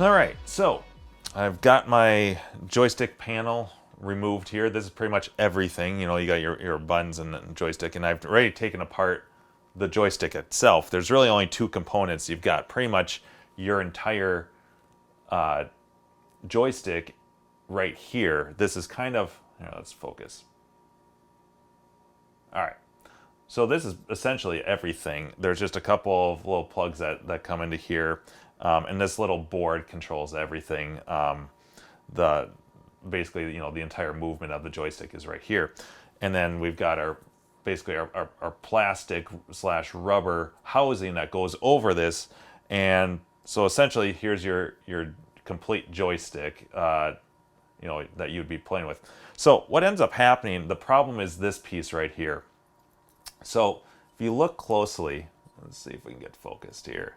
All right, so I've got my joystick panel removed here. This is pretty much everything. You know, you got your buttons and joystick, and I've already taken apart the joystick itself. There's really only two components. You've got pretty much your entire joystick right here. This is kind of, here, let's focus. All right. So this is essentially everything. There's just a couple of little plugs that come into here, and this little board controls everything. The basically, you know, the entire movement of the joystick is right here, and then we've got our basically our plastic slash rubber housing that goes over this, and so essentially here's your complete joystick. You know, that you'd be playing with. So what ends up happening? The problem is this piece right here. So if you look closely, let's see if we can get focused here.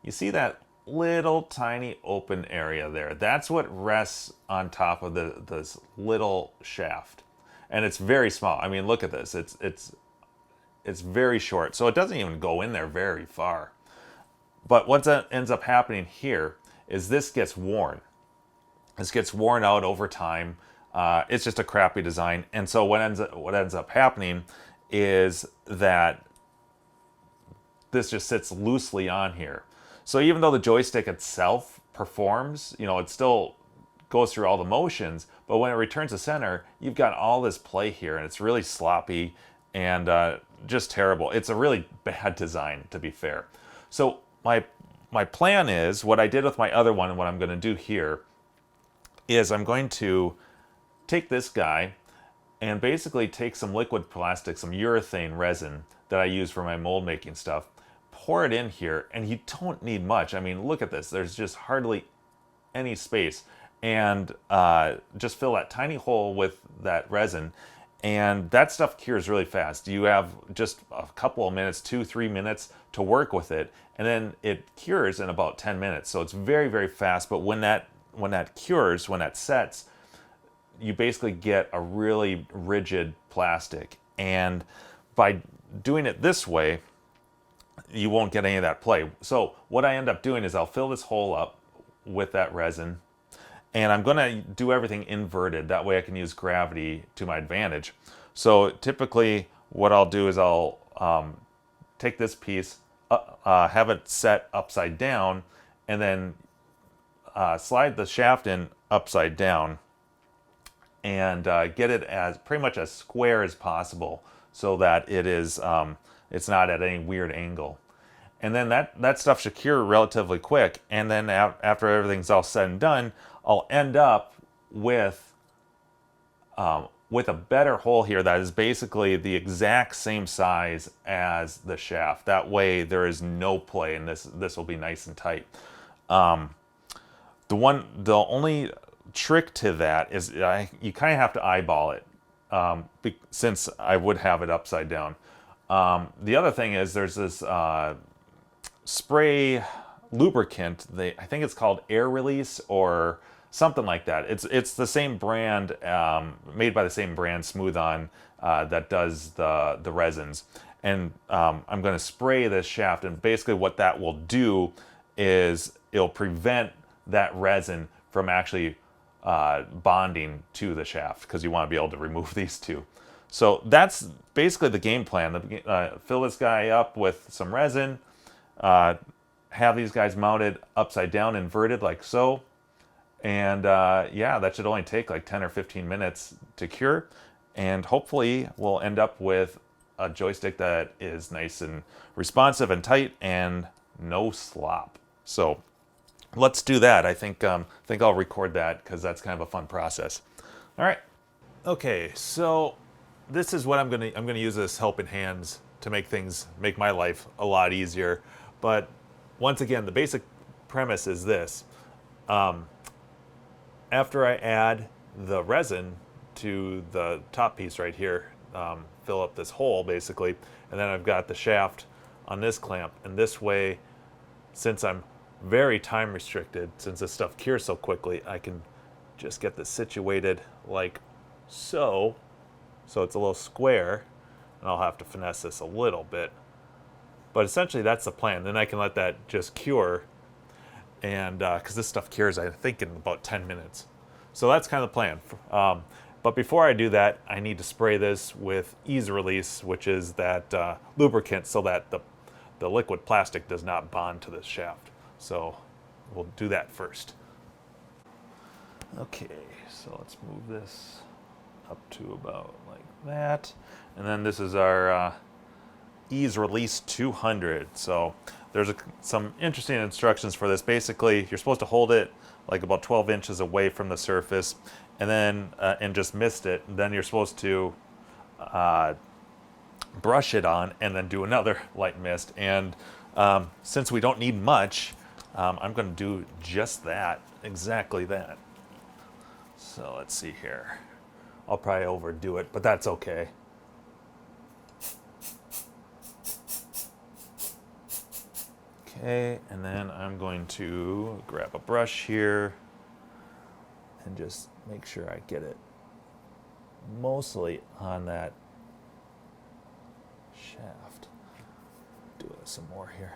You see that little tiny open area there? That's what rests on top of this little shaft. And it's very small. I mean, look at this. It's very short. So it doesn't even go in there very far. But what ends up happening here is this gets worn. This gets worn out over time. It's just a crappy design. And so what ends up happening is that this just sits loosely on here. So even though the joystick itself performs, you know, it still goes through all the motions, but when it returns to center, you've got all this play here, and it's really sloppy and just terrible. It's a really bad design, to be fair. So my plan is, what I did with my other one and what I'm going to do here is I'm going to take this guy and basically take some liquid plastic, some urethane resin that I use for my mold making stuff, pour it in here, and you don't need much. I mean, look at this. There's just hardly any space. And just fill that tiny hole with that resin, and that stuff cures really fast. You have just a couple of minutes, 2-3 minutes to work with it, and then it cures in about 10 minutes. So it's very, very fast, but when that cures, when that sets, you basically get a really rigid plastic. And by doing it this way, you won't get any of that play. So what I end up doing is I'll fill this hole up with that resin, and I'm gonna do everything inverted. That way I can use gravity to my advantage. So typically what I'll do is I'll take this piece, have it set upside down, and then slide the shaft in upside down, and get it as pretty much as square as possible, so that it is it's not at any weird angle. And then that stuff should cure relatively quick. And then after everything's all said and done, I'll end up with a better hole here that is basically the exact same size as the shaft. That way there is no play, and this will be nice and tight. The only trick to that is you kind of have to eyeball it, since I would have it upside down. The other thing is there's this spray lubricant. I think it's called Air Release or something like that. It's the same brand, made by the same brand, Smooth On, that does the resins. And I'm going to spray this shaft, and basically what that will do is it'll prevent that resin from actually bonding to the shaft, because you want to be able to remove these two. So that's basically the game plan. Fill this guy up with some resin, have these guys mounted upside down, inverted like so, and yeah, that should only take like 10 or 15 minutes to cure, and hopefully we'll end up with a joystick that is nice and responsive and tight and no slop. So let's do that. I think I'll record that, because that's kind of a fun process. All right. Okay, so this is what I'm gonna use this helping hands to make my life a lot easier. But once again, the basic premise is this. After I add the resin to the top piece right here, fill up this hole basically, and then I've got the shaft on this clamp, and this way, since I'm very time restricted, since this stuff cures so quickly, I can just get this situated like so it's a little square, and I'll have to finesse this a little bit, but essentially that's the plan. Then I can let that just cure. and because this stuff cures, I think, in about 10 minutes. So that's kind of the plan. But before I do that, I need to spray this with ease release, which is that lubricant, so that the liquid plastic does not bond to this shaft. So we'll do that first. Okay, so let's move this up to about like that. And then this is our ease release 200. So there's some interesting instructions for this. Basically, you're supposed to hold it like about 12 inches away from the surface, and then and just mist it. And then you're supposed to brush it on and then do another light mist. And since we don't need much, I'm going to do just that, exactly that. So let's see here. I'll probably overdo it, but that's okay. Okay, and then I'm going to grab a brush here and just make sure I get it mostly on that shaft. Do some more here.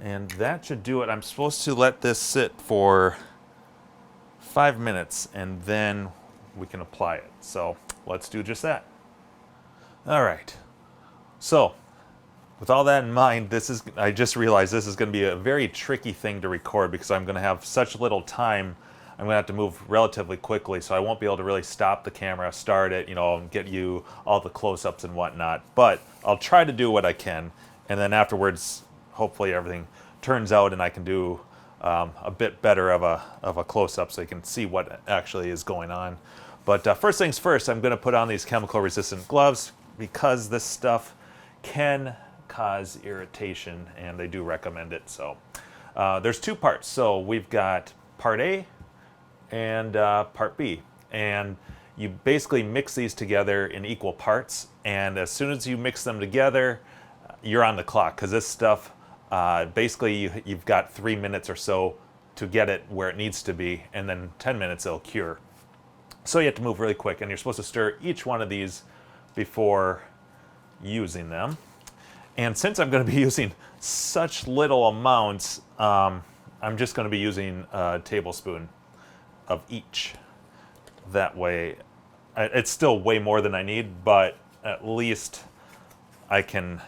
And that should do it. I'm supposed to let this sit for 5 minutes and then we can apply it. So let's do just that. All right. So with all that in mind, I just realized this is going to be a very tricky thing to record because I'm going to have such little time. I'm going to have to move relatively quickly, so I won't be able to really stop the camera, start it, and get you all the close-ups and whatnot. But I'll try to do what I can, and then afterwards, hopefully everything turns out and I can do a bit better of a close-up so you can see what actually is going on. But first things first, I'm going to put on these chemical-resistant gloves because this stuff can cause irritation, and they do recommend it. So there's two parts. So we've got part A and part B, and you basically mix these together in equal parts, and as soon as you mix them together, you're on the clock, because this stuff, basically you've got 3 minutes or so to get it where it needs to be, and then 10 minutes it'll cure. So you have to move really quick, and you're supposed to stir each one of these before using them. And since I'm going to be using such little amounts, I'm just going to be using a tablespoon of each. That way, it's still way more than I need, but at least I can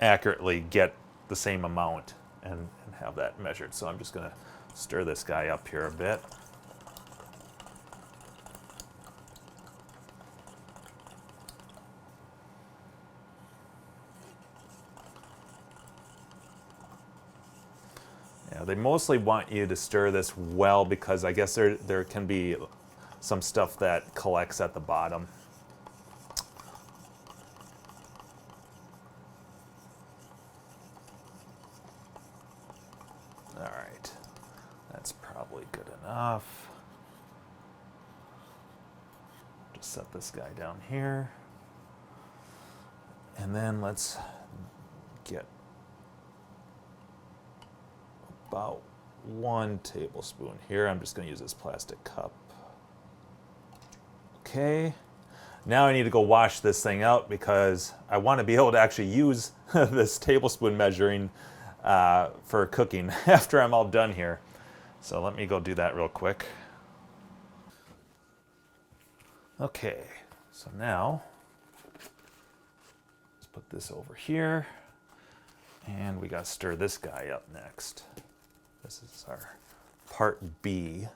accurately get the same amount and have that measured. So I'm just going to stir this guy up here a bit. Yeah, they mostly want you to stir this well because I guess there can be some stuff that collects at the bottom. All right, that's probably good enough. Just set this guy down here. And then let's get about 1 tablespoon here. I'm just going to use this plastic cup. Okay, now I need to go wash this thing out because I want to be able to actually use this tablespoon measuring for cooking after I'm all done here. So let me go do that real quick. Okay, so now let's put this over here, and we got to stir this guy up next. This is our part B.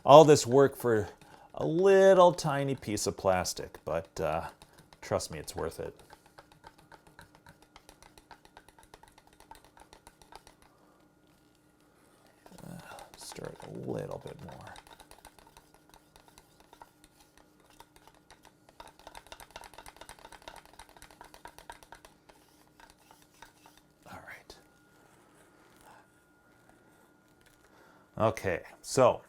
All this work for a little tiny piece of plastic, but trust me, it's worth it. Stir it a little bit more. Okay, so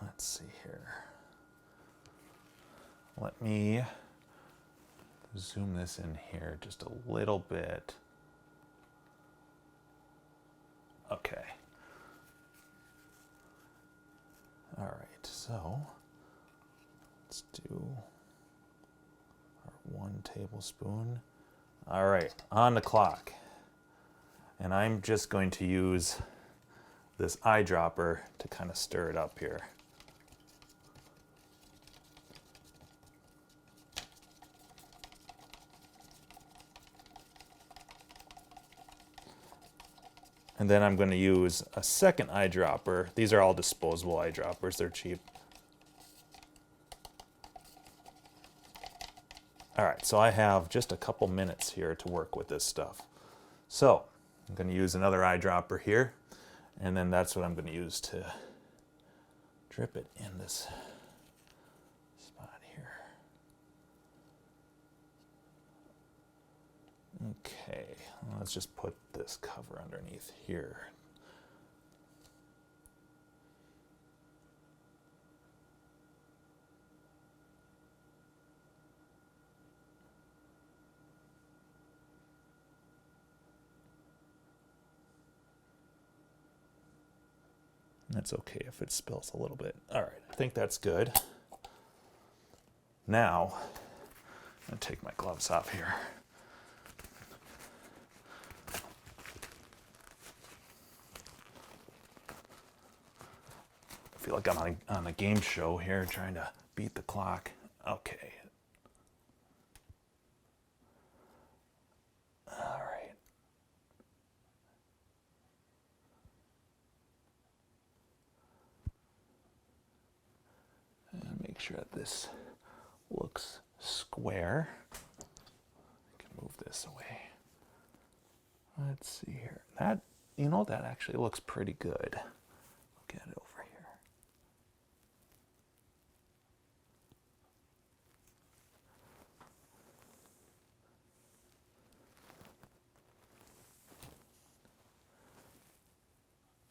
let's see here. Let me zoom this in here just a little bit. Okay. All right, so Let's do our 1 tablespoon. All right, on the clock. And I'm just going to use this eyedropper to kind of stir it up here. And then I'm going to use a second eyedropper. These are all disposable eyedroppers, they're cheap. All right, so I have just a couple minutes here to work with this stuff. So I'm going to use another eyedropper here, and then that's what I'm going to use to drip it in this spot here. Okay, let's just put this cover underneath here. That's okay if it spills a little bit. All right, I think that's good. Now, I'm gonna take my gloves off here. I feel like I'm on a game show here trying to beat the clock. Okay. All right. And make sure that this looks square. I can move this away. Let's see here. That, you know, that actually looks pretty good. Look at it over here.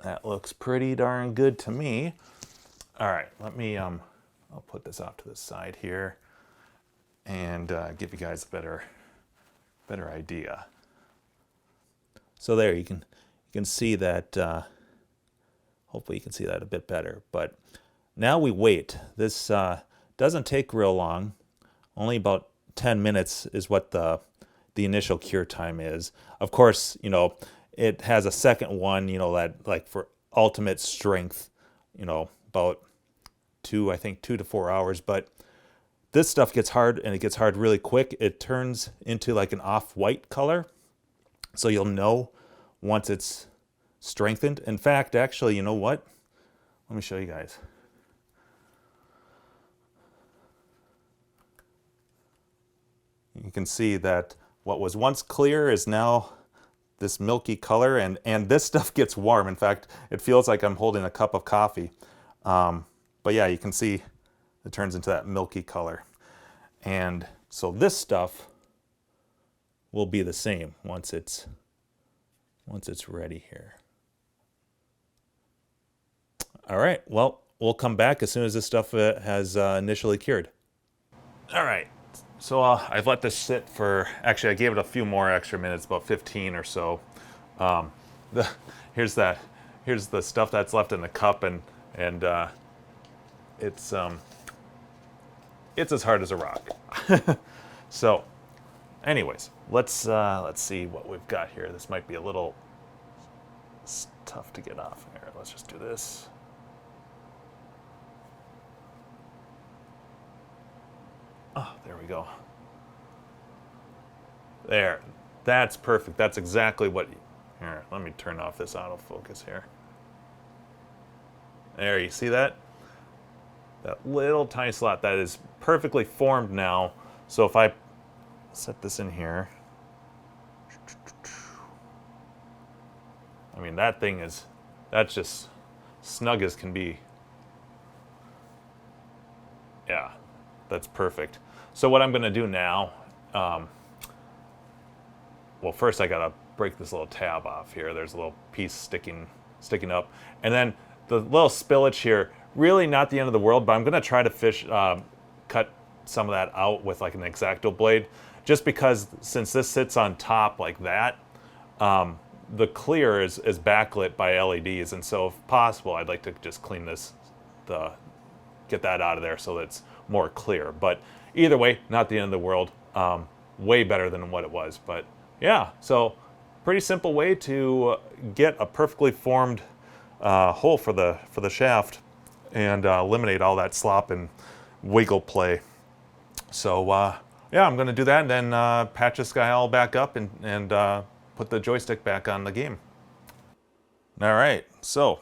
That looks pretty darn good to me. All right, let me, I'll put this off to the side here and give you guys a better idea. So there, you can see that, hopefully you can see that a bit better. But now we wait. This doesn't take real long. Only about 10 minutes is what the initial cure time is. Of course, you know, it has a second one, you know, that like for ultimate strength, you know, about 2 to 4 hours. But this stuff gets hard, and it gets hard really quick. It turns into like an off-white color. So you'll know once it's strengthened. In fact, actually, you know what? Let me show you guys. You can see that what was once clear is now this milky color, and this stuff gets warm. In fact, it feels like I'm holding a cup of coffee. But yeah, you can see it turns into that milky color. And so this stuff will be the same once it's ready here. All right, well, we'll come back as soon as this stuff has initially cured. All right, so I've let this sit for, actually I gave it a few more extra minutes, about 15 or so. Here's the stuff that's left in the cup, and it's as hard as a rock. So anyways, let's see what we've got here. This might be a little tough to get off here. Let's just do this. Oh, there we go. There, that's perfect. That's exactly what, here, let me turn off this autofocus here. There, you see that? That little tiny slot, that is perfectly formed now. So if I set this in here, I mean, that thing is, that's just snug as can be. Yeah, that's perfect. So what I'm gonna do now, well, first I gotta break this little tab off here. There's a little piece sticking up. And then the little spillage here, really not the end of the world, but I'm gonna try to cut some of that out with like an X-Acto blade, just because since this sits on top like that, the clear is backlit by LEDs, and so if possible, I'd like to just clean the get that out of there so that it's more clear. But either way, not the end of the world. Way better than what it was. But yeah, so pretty simple way to get a perfectly formed hole for the shaft and eliminate all that slop and wiggle play. So yeah, I'm going to do that and then patch this guy all back up and put the joystick back on the game. All right, so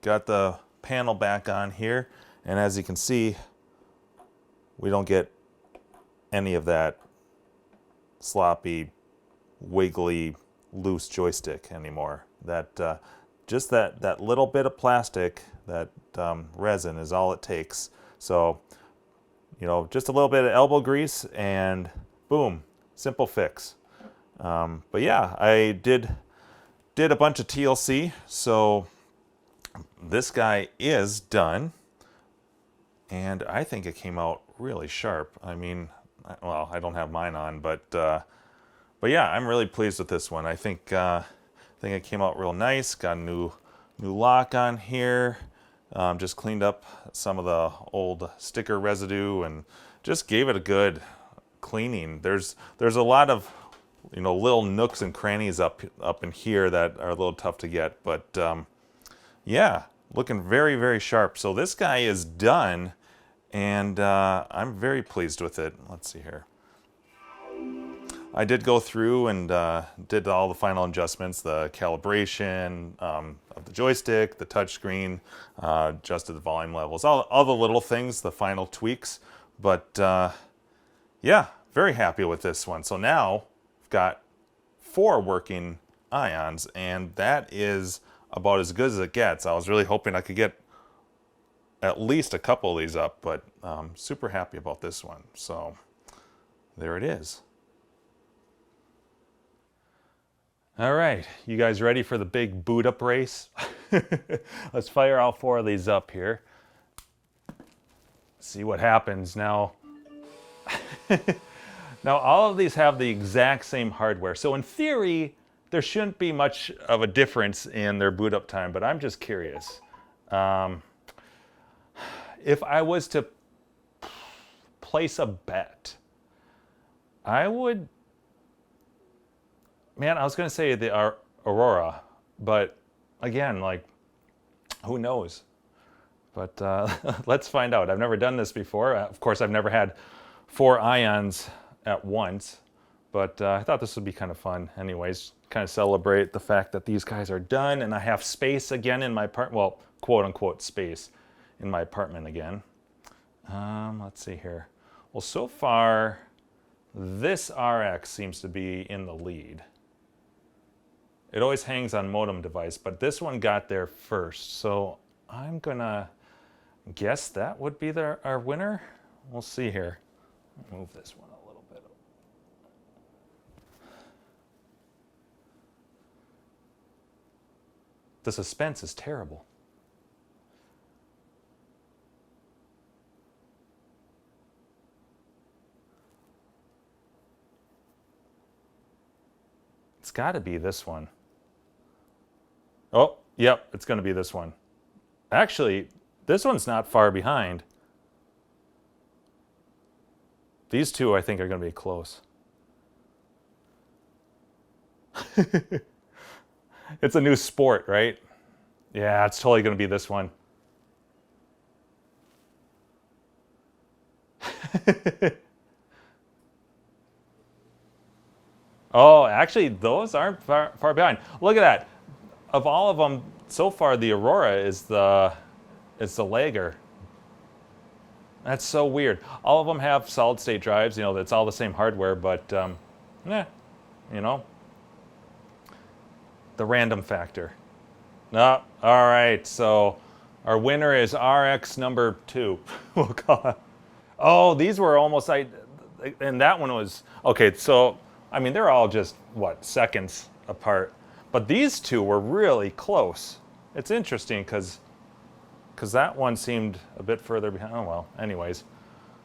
got the panel back on here, and as you can see, we don't get any of that sloppy, wiggly, loose joystick anymore. That just that little bit of plastic, that resin is all it takes. So, you know, just a little bit of elbow grease and boom, simple fix. But yeah, I did a bunch of TLC, so this guy is done, and I think it came out really sharp. I mean, well, I don't have mine on, but yeah, I'm really pleased with this one. I think it came out real nice. Got a new lock on here. Just cleaned up some of the old sticker residue and just gave it a good cleaning. There's a lot of, you know, little nooks and crannies up in here that are a little tough to get, but yeah, looking very, very sharp. So this guy is done, and I'm very pleased with it. Let's see here. I did go through and did all the final adjustments, the calibration of the joystick, the touchscreen, adjusted the volume levels, all the little things, the final tweaks. But yeah, very happy with this one. So now I've got 4 working ions, and that is about as good as it gets. I was really hoping I could get at least a couple of these up, but super happy about this one. So there it is. All right, you guys ready for the big boot up race? Let's fire all 4 of these up here. See what happens now. Now all of these have the exact same hardware, so in theory there shouldn't be much of a difference in their boot up time, but I'm just curious. If I was to place a bet, I would, man, I was going to say the Aurora, but again, like, who knows? But let's find out. I've never done this before. Of course, I've never had 4 ions at once, but I thought this would be kind of fun anyways, kind of celebrate the fact that these guys are done and I have space again in my apartment, well, quote unquote space in my apartment again. Let's see here. Well, so far, this RX seems to be in the lead. It always hangs on modem device, but this one got there first, so I'm gonna guess that would be our winner. We'll see here. Move this one a little bit. The suspense is terrible. It's got to be this one. Oh, yep, it's going to be this one. Actually, this one's not far behind. These two, I think, are going to be close. It's a new sport, right? Yeah, it's totally going to be this one. Oh, actually, those aren't far behind. Look at that. Of all of them, so far, the Aurora is the lagger. That's so weird. All of them have solid-state drives. You know, it's all the same hardware, but, yeah, you know. The random factor. No, all right, so our winner is RX number 2. We'll call it. Oh, these were almost, and that one was, okay, so, I mean, they're all just, what, seconds apart. But these two were really close. It's interesting because that one seemed a bit further behind. Oh, well, anyways.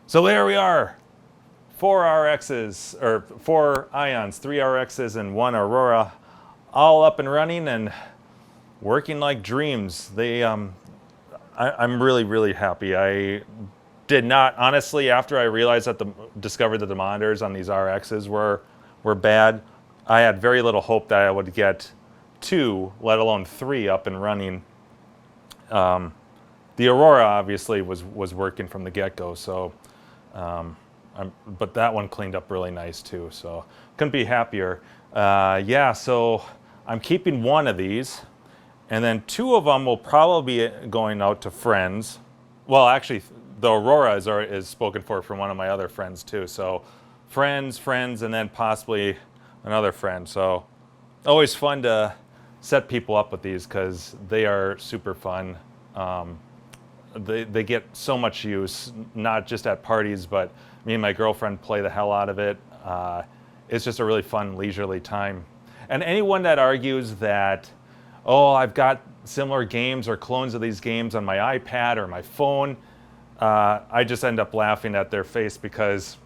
So there we are. 4 RXs, or 4 ions, 3 RXs and 1 Aurora, all up and running and working like dreams. They, I'm really, really happy. I did not, honestly, after I realized that discovered that the monitors on these RXs were bad, I had very little hope that I would get 2, let alone 3 up and running. The Aurora obviously was working from the get-go, so but that one cleaned up really nice too, so couldn't be happier. Yeah, so I'm keeping 1 of these, and then 2 of them will probably be going out to friends. Well, actually, the Aurora is spoken for from one of my other friends too, so friends, and then possibly another friend. So always fun to set people up with these because they are super fun. They get so much use, not just at parties, but me and my girlfriend play the hell out of it. It's just a really fun, leisurely time. And anyone that argues that, oh, I've got similar games or clones of these games on my iPad or my phone, I just end up laughing at their face, because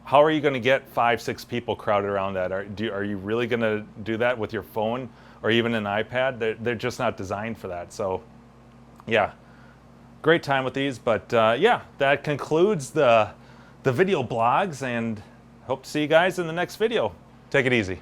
how are you going to get 5, 6 people crowded around that? Are you really going to do that with your phone or even an iPad? They're just not designed for that. So yeah, great time with these. But yeah, that concludes the video blogs, and hope to see you guys in the next video. Take it easy.